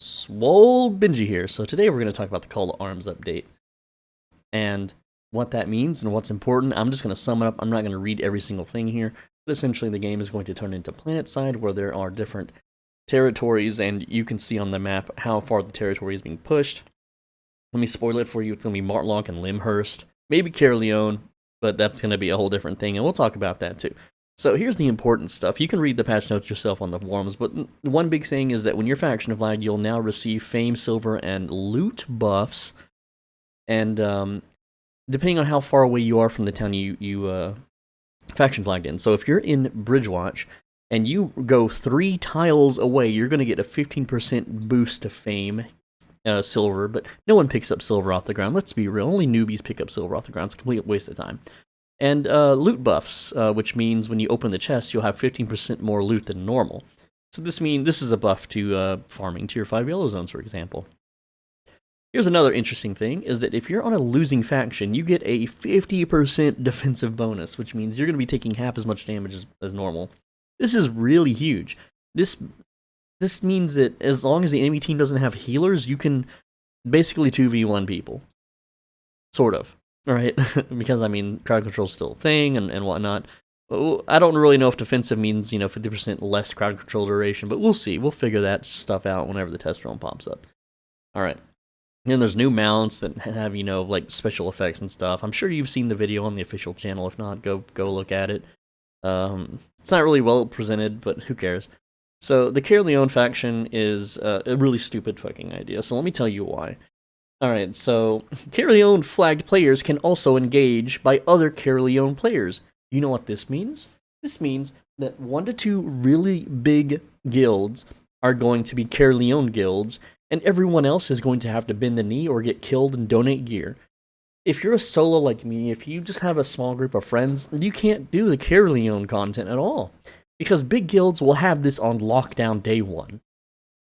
Swole Benji here. So today we're going to talk about the Call to Arms update and what that means and what's important. I'm just going to sum it up. I'm not going to read every single thing here, but essentially the game is going to turn into PlanetSide, where there are different territories, and you can see on the map how far the territory is being pushed. Let me spoil it for you. It's going to be Martlock and Limhurst, maybe Caerleon, but that's going to be a whole different thing, and we'll talk about that too. So here's the important stuff. You can read the patch notes yourself on the forums, but one big thing is that when you're faction flagged, you'll now receive fame, silver, and loot buffs. And depending on how far away you are from the town you faction flagged in. So if you're in Bridgewatch and you go 3 tiles away, you're going to get a 15% boost to fame, silver, but no one picks up silver off the ground. Let's be real, only newbies pick up silver off the ground. It's a complete waste of time. And loot buffs, which means when you open the chest, you'll have 15% more loot than normal. So this is a buff to farming tier 5 yellow zones, for example. Here's another interesting thing, is that if you're on a losing faction, you get a 50% defensive bonus, which means you're going to be taking half as much damage as normal. This is really huge. This means that as long as the enemy team doesn't have healers, you can basically 2v1 people. Sort of. Right, because I mean, crowd control is still a thing and whatnot. I don't really know if defensive means 50% less crowd control duration, but we'll see. We'll figure that stuff out whenever the test drone pops up. All right. Then there's new mounts that have like special effects and stuff. I'm sure you've seen the video on the official channel. If not, go look at it. It's not really well presented, but who cares? So the Caerleon faction is a really stupid fucking idea. So let me tell you why. Alright, so Caerleon flagged players can also engage by other Caerleon players. You know what this means? This means that 1 to 2 really big guilds are going to be Caerleon guilds, and everyone else is going to have to bend the knee or get killed and donate gear. If you're a solo like me, if you just have a small group of friends, you can't do the Caerleon content at all, because big guilds will have this on lockdown day 1.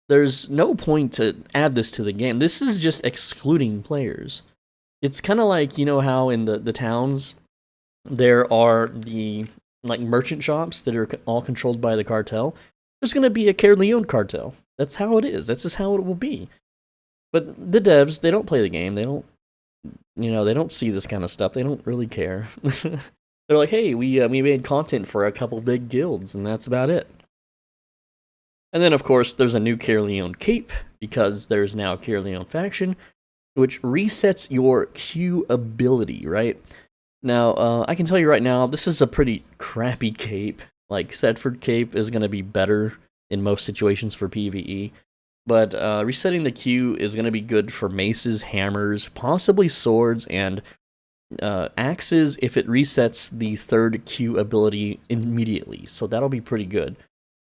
There's no point to add this to the game. This is just excluding players. It's kind of like, how in the towns there are the merchant shops that are all controlled by the cartel. There's going to be a Caerleon cartel. That's how it is. That's just how it will be. But the devs, they don't play the game. They don't, they don't see this kind of stuff. They don't really care. They're like, hey, we made content for a couple big guilds, and that's about it. And then, of course, there's a new Caerleon cape, because there's now a Caerleon faction, which resets your Q ability, right? Now, I can tell you right now, this is a pretty crappy cape. Like, Thetford cape is going to be better in most situations for PvE, but resetting the Q is going to be good for maces, hammers, possibly swords, and axes if it resets the 3rd Q ability immediately, so that'll be pretty good.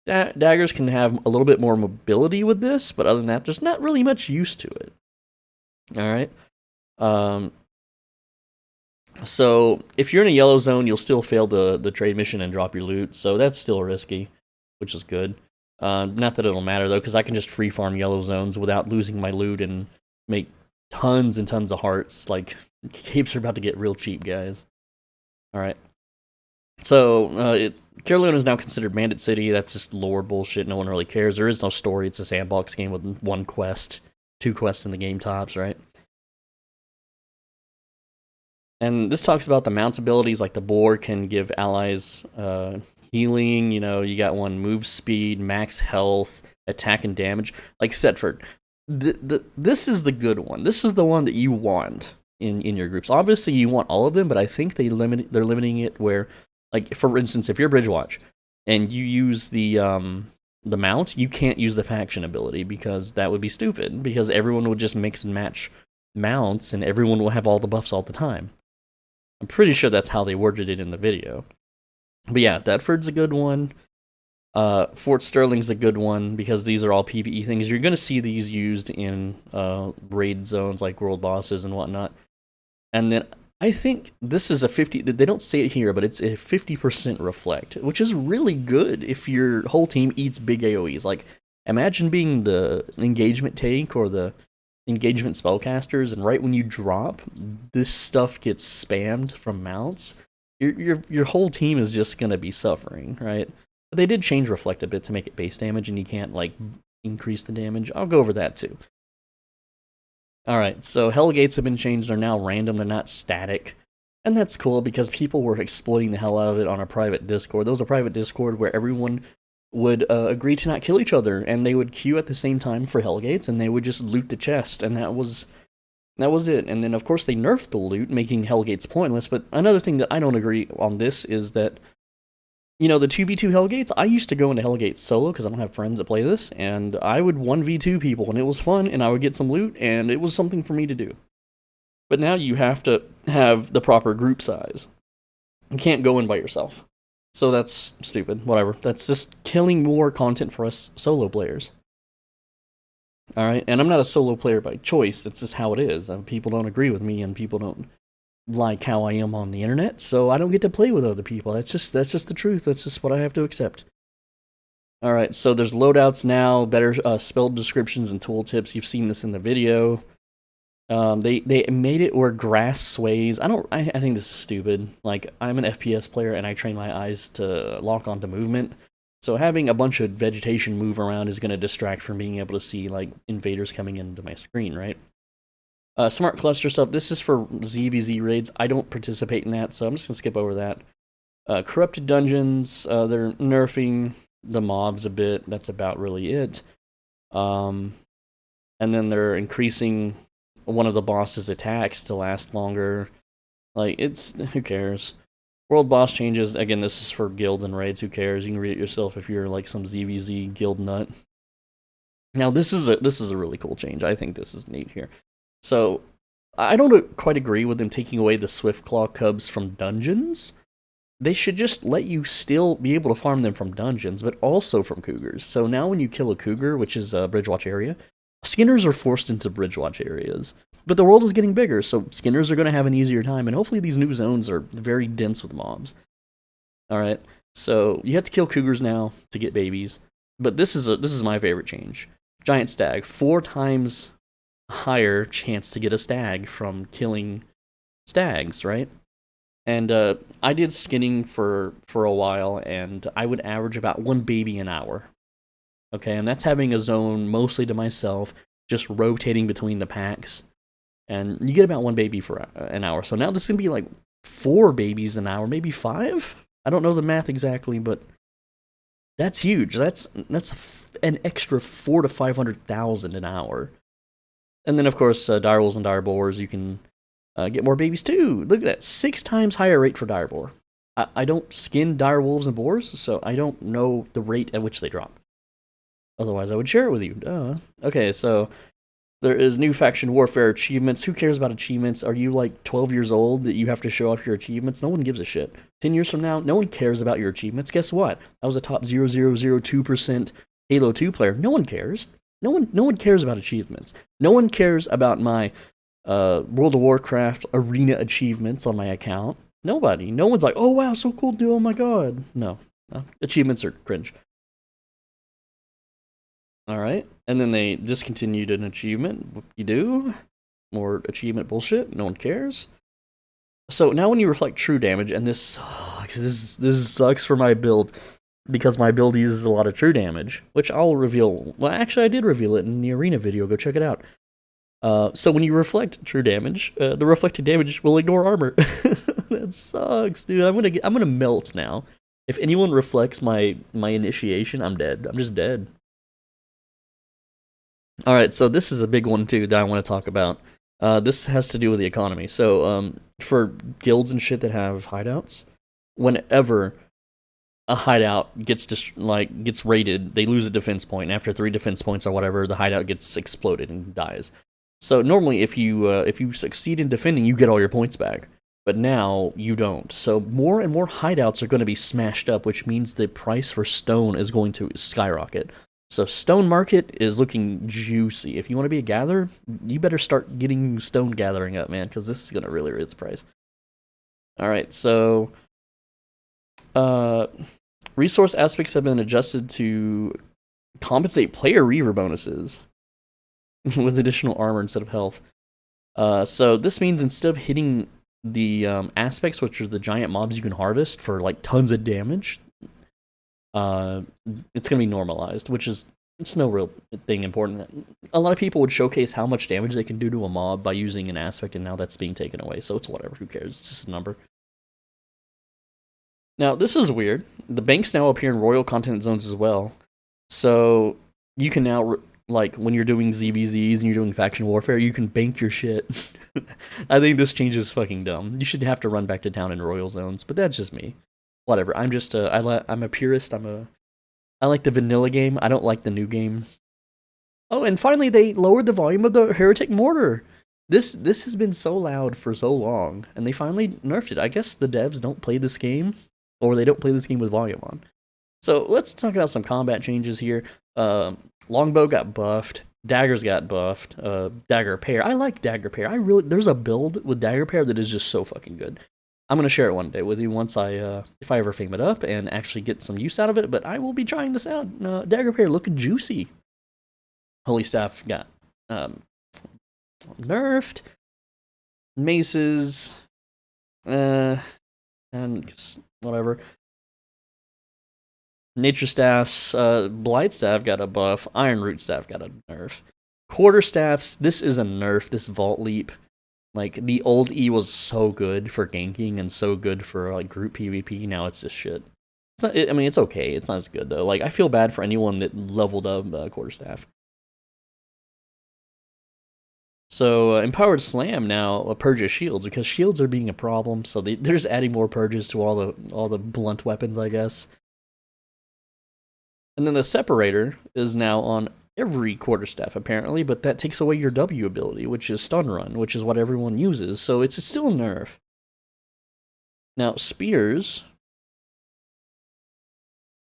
Daggers can have a little bit more mobility with this, but other than that, there's not really much use to it. Alright? So, if you're in a yellow zone, you'll still fail the trade mission and drop your loot, so that's still risky, which is good. Not that it'll matter, though, because I can just free farm yellow zones without losing my loot and make tons and tons of hearts. Like, capes are about to get real cheap, guys. Alright. So, Caerleon is now considered Bandit City. That's just lore bullshit. No one really cares. There is no story. It's a sandbox game with 1 quest, 2 quests in the game tops, right? And this talks about the mounts abilities, like the boar can give allies healing. You got one move speed, max health, attack and damage. Like Thetford. This is the good one. This is the one that you want in your groups. Obviously, you want all of them, but I think they're limiting it where, like, for instance, if you're Bridgewatch and you use the mount, you can't use the faction ability, because that would be stupid, because everyone would just mix and match mounts and everyone will have all the buffs all the time. I'm pretty sure that's how they worded it in the video. But yeah, Thetford's a good one. Fort Sterling's a good one, because these are all PvE things. You're going to see these used in raid zones like world bosses and whatnot. And then I think this is a 50, they don't say it here, but it's a 50% reflect, which is really good if your whole team eats big AoEs. Like, imagine being the engagement tank or the engagement spellcasters, and right when you drop, this stuff gets spammed from mounts. Your whole team is just gonna be suffering, right? But they did change reflect a bit to make it base damage, and you can't, like, increase the damage. I'll go over that too. Alright, so Hellgates have been changed. They're now random. They're not static. And that's cool because people were exploiting the hell out of it on a private Discord. There was a private Discord where everyone would agree to not kill each other, and they would queue at the same time for Hellgates, and they would just loot the chest, and that was it. And then, of course, they nerfed the loot, making Hellgates pointless. But another thing that I don't agree on this is that, you know, the 2v2 Hellgates, I used to go into Hellgates solo because I don't have friends that play this, and I would 1v2 people, and it was fun, and I would get some loot, and it was something for me to do. But now you have to have the proper group size. You can't go in by yourself. So that's stupid. Whatever. That's just killing more content for us solo players. Alright, and I'm not a solo player by choice. That's just how it is. People don't agree with me, and people don't like how I am on the internet, so I don't get to play with other people. That's just the truth. That's just what I have to accept. Alright, so there's loadouts now, better spell descriptions and tooltips. You've seen this in the video. They made it where grass sways. I think this is stupid. Like, I'm an FPS player and I train my eyes to lock onto movement. So having a bunch of vegetation move around is going to distract from being able to see, like, invaders coming into my screen, right? Smart cluster stuff. This is for ZVZ raids. I don't participate in that, so I'm just going to skip over that. Corrupted dungeons. They're nerfing the mobs a bit. That's about really it. And then they're increasing one of the boss's attacks to last longer. Like, who cares? World boss changes. Again, this is for guilds and raids. Who cares? You can read it yourself if you're like some ZVZ guild nut. Now, this is a really cool change. I think this is neat here. So, I don't quite agree with them taking away the Swiftclaw cubs from dungeons. They should just let you still be able to farm them from dungeons, but also from cougars. So now when you kill a cougar, which is a Bridgewatch area, skinners are forced into Bridgewatch areas. But the world is getting bigger, so skinners are going to have an easier time, and hopefully these new zones are very dense with mobs. Alright, so you have to kill cougars now to get babies, but this is my favorite change. Giant stag, 4 times higher chance to get a stag from killing stags, right? And I did skinning for a while, and I would average about 1 baby an hour. Okay, and that's having a zone mostly to myself, just rotating between the packs. And you get about 1 baby for an hour. So now this is going to be like 4 babies an hour, maybe 5? I don't know the math exactly, but that's huge. That's an extra 400,000 to 500,000 an hour. And then, of course, direwolves and direboars, you can get more babies too. Look at that, 6 times higher rate for direboar. I don't skin direwolves and boars, so I don't know the rate at which they drop. Otherwise, I would share it with you. Okay, so there is new faction warfare achievements. Who cares about achievements? Are you like 12 years old that you have to show off your achievements? No one gives a shit. 10 years from now, no one cares about your achievements. Guess what? I was a top 0.002% Halo 2 player. No one cares. No one cares about achievements. No one cares about my World of Warcraft arena achievements on my account. Nobody. No one's like, oh wow, so cool, dude. Oh my god. No. Achievements are cringe. Alright, and then they discontinued an achievement. What you do? More achievement bullshit. No one cares. So now when you reflect true damage, and this sucks. This sucks for my build, because my build uses a lot of true damage, which I'll reveal. Well, actually, I did reveal it in the arena video. Go check it out. So when you reflect true damage, the reflected damage will ignore armor. That sucks, dude. I'm gonna melt now. If anyone reflects my initiation, I'm dead. I'm just dead. Alright, so this is a big one too that I want to talk about. This has to do with the economy. So, for guilds and shit that have hideouts, whenever a hideout gets raided, they lose a defense point. After 3 defense points or whatever, the hideout gets exploded and dies. So normally, if you succeed in defending, you get all your points back. But now you don't. So more and more hideouts are going to be smashed up, which means the price for stone is going to skyrocket. So stone market is looking juicy. If you want to be a gatherer, you better start getting stone gathering up, man, because this is going to really raise the price. Alright, so resource aspects have been adjusted to compensate player reaver bonuses with additional armor instead of health. So this means instead of hitting the aspects, which are the giant mobs you can harvest for like tons of damage, it's going to be normalized, which is It's no real thing important. A lot of people would showcase how much damage they can do to a mob by using an aspect, and now that's being taken away. So it's whatever. Who cares? It's just a number. Now this is weird. The banks now appear in royal content zones as well. So you can now like when you're doing ZVZs and you're doing faction warfare, you can bank your shit. I think this change is fucking dumb. You should have to run back to town in royal zones, but that's just me. Whatever. I'm just I'm a purist. I like the vanilla game. I don't like the new game. Oh, and finally they lowered the volume of the heretic mortar. This has been so loud for so long, and they finally nerfed it. I guess the devs don't play this game, or they don't play this game with volume on. So let's talk about some combat changes here. Longbow got buffed. Daggers got buffed. Dagger pair. I like dagger pair. There's a build with dagger pair that is just so fucking good. I'm gonna share it one day with you once if I ever fame it up and actually get some use out of it. But I will be trying this out. Dagger pair looking juicy. Holy staff got nerfed. Maces, and whatever. Nature staffs, blight staff got a buff. Iron root staff got a nerf. Quarter staffs, this is a nerf. This vault leap. Like, the old E was so good for ganking and so good for, like, group PvP. Now it's just shit. It's not, I mean, it's okay. It's not as good, though. Like, I feel bad for anyone that leveled up quarterstaff. So, Empowered Slam now purges shields, because shields are being a problem, so they're just adding more purges to all the blunt weapons, I guess. And then the Separator is now on every quarterstaff, apparently, but that takes away your W ability, which is Stun Run, which is what everyone uses, so it's still a nerf. Now, Spears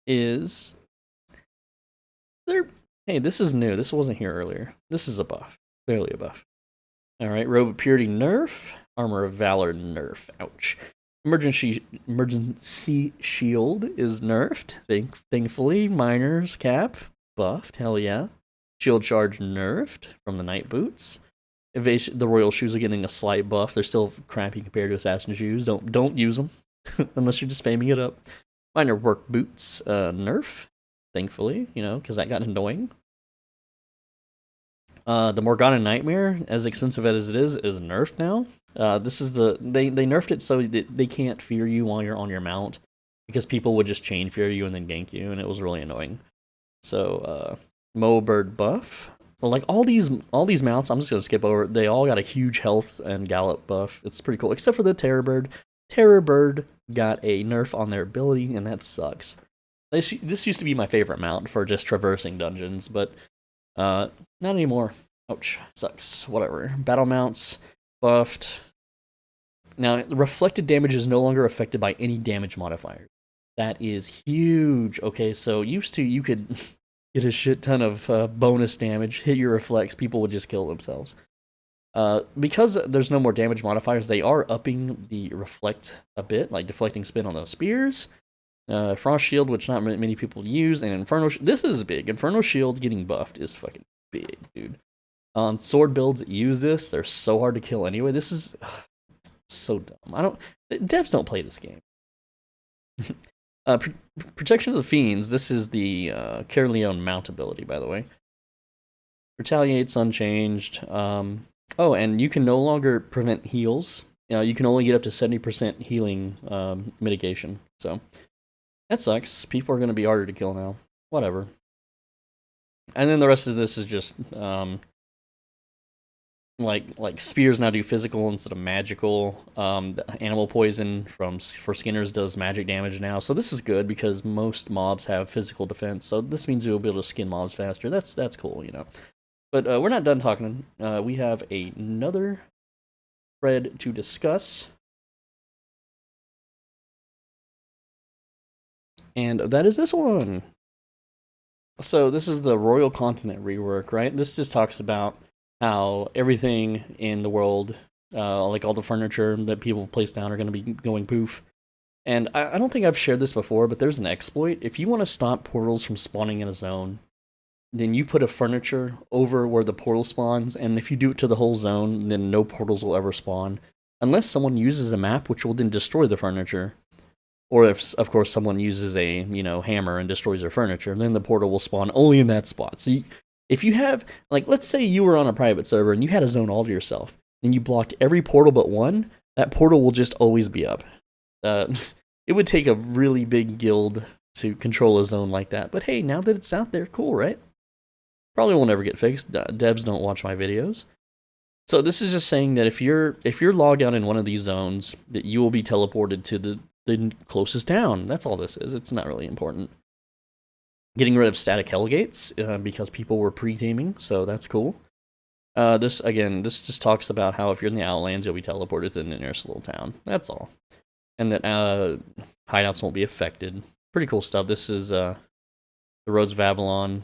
is... Hey, this is new. This wasn't here earlier. This is a buff. Clearly a buff. Alright, Robe of Purity nerf. Armor of Valor nerf. Ouch. Emergency Shield is nerfed. Thankfully, Miner's Cap buffed. Hell yeah. Shield Charge nerfed from the Night Boots. Evasion, the Royal Shoes are getting a slight buff. They're still crappy compared to Assassin Shoes. Don't use them unless you're just faming it up. Miner Work Boots nerf. Thankfully, because that got annoying. The Morgana Nightmare, as expensive as it is nerfed now. This is they nerfed it so that they can't fear you while you're on your mount, because people would just chain fear you and then gank you, and it was really annoying. So Mowbird buff. Well, like all these mounts, I'm just gonna skip over. They all got a huge health and gallop buff. It's pretty cool, except for the Terrorbird. Terrorbird got a nerf on their ability, and that sucks. This used to be my favorite mount for just traversing dungeons, but not anymore. Ouch. Sucks. Whatever. Battle mounts buffed. Now, reflected damage is no longer affected by any damage modifiers. That is huge. Okay, so used to you could get a shit ton of bonus damage, hit your reflects, people would just kill themselves. Because there's no more damage modifiers, they are upping the reflect a bit, like deflecting spin on those spears. Frost Shield, which not many people use, and Inferno. This is big. Inferno Shield getting buffed is fucking big, dude. On sword builds that use this, they're so hard to kill anyway. This is so dumb. Devs don't play this game. Protection of the Fiends. This is the Caerleon mount ability, by the way. Retaliate's unchanged. Oh, and you can no longer prevent heals. You can only get up to 70% healing mitigation. So that sucks. People are going to be harder to kill now. Whatever. And then the rest of this is just like spears now do physical instead of magical. The animal poison for Skinners does magic damage now. So this is good because most mobs have physical defense. So this means you'll be able to skin mobs faster. That's cool, But we're not done talking. We have another thread to discuss. And that is this one. So this is the Royal Continent rework, right? This just talks about how everything in the world, like all the furniture that people place down, are going to be going poof. And I don't think I've shared this before, but there's an exploit. If you want to stop portals from spawning in a zone, then you put a furniture over where the portal spawns, and if you do it to the whole zone, then no portals will ever spawn. Unless someone uses a map, which will then destroy the furniture. Or if, of course, someone uses a, hammer and destroys their furniture, then the portal will spawn only in that spot. So if you have, like, let's say you were on a private server and you had a zone all to yourself, and you blocked every portal but one, that portal will just always be up. It would take a really big guild to control a zone like that. But hey, now that it's out there, cool, right? Probably won't ever get fixed. Devs don't watch my videos. So this is just saying that if you're logged out in one of these zones, that you will be teleported to the closest town. That's all this is. It's not really important. Getting rid of static Hellgates because people were pre-taming, so that's cool. This just talks about how if you're in the Outlands, you'll be teleported to the nearest little town. That's all. And that hideouts won't be affected. Pretty cool stuff. This is the Roads of Avalon,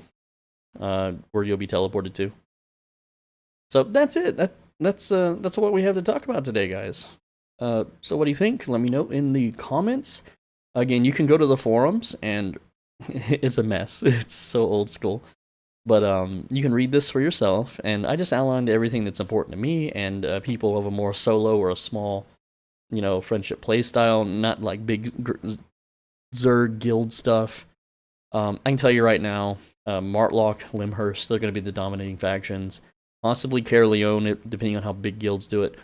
where you'll be teleported to. So that's it. That's what we have to talk about today, guys. So what do you think? Let me know in the comments. Again, you can go to the forums, and it's a mess. It's so old school. But you can read this for yourself, and I just outlined everything that's important to me and people of a more solo or a small, friendship playstyle, not like big Zerg guild stuff. I can tell you right now, Martlock, Limhurst, they're going to be the dominating factions. Possibly Caerleon, depending on how big guilds do it.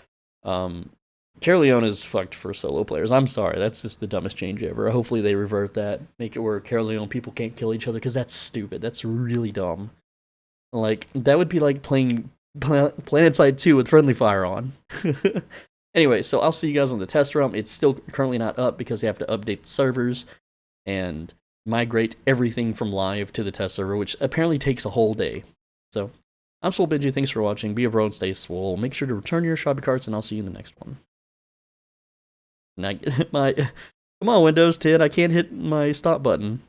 Caerleon is fucked for solo players. I'm sorry, that's just the dumbest change ever. Hopefully they revert that, make it where Caerleon people can't kill each other, because that's stupid. That's really dumb. Like, that would be like playing PlanetSide 2 with friendly fire on. Anyway, so I'll see you guys on the test realm. It's still currently not up because they have to update the servers and migrate everything from live to the test server, which apparently takes a whole day. So, I'm Swole Benji, thanks for watching. Be a bro and stay swole. Make sure to return your shopping carts, and I'll see you in the next one. Now, come on, Windows 10, I can't hit my stop button.